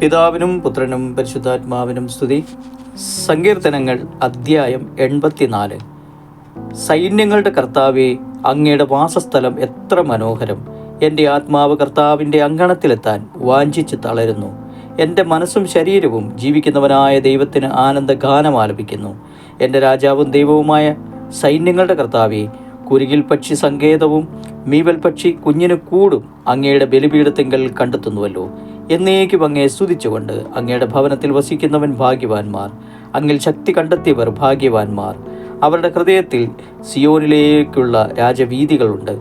പിതാവിനും പുത്രനും പരിശുദ്ധാത്മാവിനും സ്തുതി. സങ്കീർത്തനങ്ങൾ അധ്യായം 84. സൈന്യങ്ങളുടെ കർത്താവേ, അങ്ങയുടെ വാസസ്ഥലം എത്ര മനോഹരം! എൻ്റെ ആത്മാവ് കർത്താവിൻ്റെ അങ്കണത്തിലെത്താൻ വാഞ്ചിച്ച് തളരുന്നു. എൻ്റെ മനസ്സും ശരീരവും ജീവിക്കുന്നവനായ ദൈവത്തിന് ആനന്ദഗാനം ആലപിക്കുന്നു. എൻ്റെ രാജാവും ദൈവവുമായ സൈന്യങ്ങളുടെ കർത്താവേ, കുരുകിൽ പക്ഷി സങ്കേതവും മീവൽ പക്ഷി കുഞ്ഞിന് കൂടും അങ്ങയുടെ ബലിപീഠത്തിങ്കൽ കണ്ടെത്തുന്നുവല്ലോ. എന്നേക്കും അങ്ങയെ സ്തുതിച്ചുകൊണ്ട് അങ്ങയുടെ ഭവനത്തിൽ വസിക്കുന്നവൻ ഭാഗ്യവാന്മാർ. അങ്ങിൽ ശക്തി കണ്ടെത്തിയവർ ഭാഗ്യവാന്മാർ. അവരുടെ ഹൃദയത്തിൽ സിയോനിലേക്കുള്ള രാജവീഥികളുണ്ട്.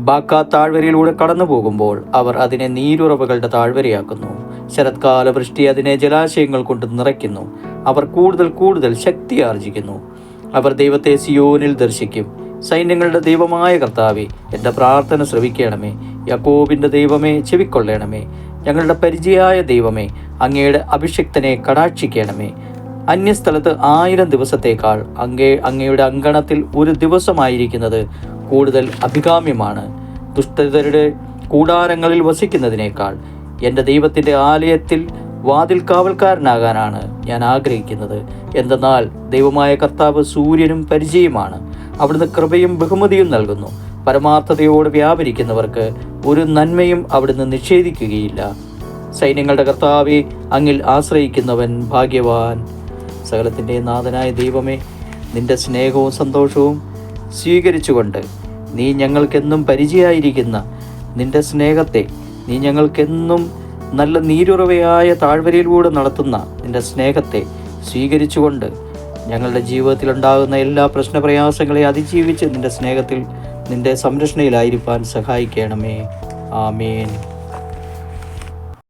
ബാക്കാ താഴ്വരയിലൂടെ കടന്നു പോകുമ്പോൾ അവർ അതിനെ നീരുറവുകളുടെ താഴ്വരയാക്കുന്നു. ശരത്കാല വൃഷ്ടി അതിനെ ജലാശയങ്ങൾ കൊണ്ട് നിറയ്ക്കുന്നു. അവർ കൂടുതൽ കൂടുതൽ ശക്തി ആർജിക്കുന്നു. അവർ ദൈവത്തെ സിയോനിൽ ദർശിക്കും. സൈന്യങ്ങളുടെ ദൈവമായ കർത്താവേ, എൻ്റെ പ്രാർത്ഥന ശ്രവിക്കണമേ. യാക്കോബിൻ്റെ ദൈവമേ, ചെവിക്കൊള്ളണമേ. ഞങ്ങളുടെ പരിചയായ ദൈവമേ, അങ്ങയുടെ അഭിഷിക്തനെ കടാക്ഷിക്കണമേ. അന്യസ്ഥലത്ത് 1000 ദിവസത്തേക്കാൾ അങ്ങയുടെ അങ്കണത്തിൽ ഒരു ദിവസമായിരിക്കുന്നത് കൂടുതൽ അഭികാമ്യമാണ്. ദുഷ്ടരുടെ കൂടാരങ്ങളിൽ വസിക്കുന്നതിനേക്കാൾ എൻ്റെ ദൈവത്തിൻ്റെ ആലയത്തിൽ വാതിൽ കാവൽക്കാരനാകാനാണ് ഞാൻ ആഗ്രഹിക്കുന്നത്. എന്തെന്നാൽ ദൈവമായ കർത്താവ് സൂര്യനും പരിചയമാണ്. അവിടുന്ന് കൃപയും ബഹുമതിയും നൽകുന്നു. പരമാർത്ഥതയോട് വ്യാപരിക്കുന്നവർക്ക് ഒരു നന്മയും അവിടുന്ന് നിഷേധിക്കുകയില്ല. സൈന്യങ്ങളുടെ കർത്താവെ, അങ്ങിൽ ആശ്രയിക്കുന്നവൻ ഭാഗ്യവാൻ. സകലത്തിൻ്റെ നാഥനായ ദൈവമേ, നിന്റെ സ്നേഹവും സന്തോഷവും സ്വീകരിച്ചുകൊണ്ട് നീ ഞങ്ങൾക്കെന്നും പരിചയമായിരിക്കുന്ന നിന്റെ സ്നേഹത്തെ, നീ ഞങ്ങൾക്കെന്നും നല്ല നീരുറവയായ താഴ്വരയിലൂടെ നടത്തുന്ന നിന്റെ സ്നേഹത്തെ സ്വീകരിച്ചുകൊണ്ട് ഞങ്ങളുടെ ജീവിതത്തിലുണ്ടാകുന്ന എല്ലാ പ്രശ്നപ്രയാസങ്ങളെ അതിജീവിച്ച് നിന്റെ സ്നേഹത്തിൽ, നിന്റെ സംരക്ഷണയിലായിരിക്കാൻ സഹായിക്കണമേ. ആമേൻ.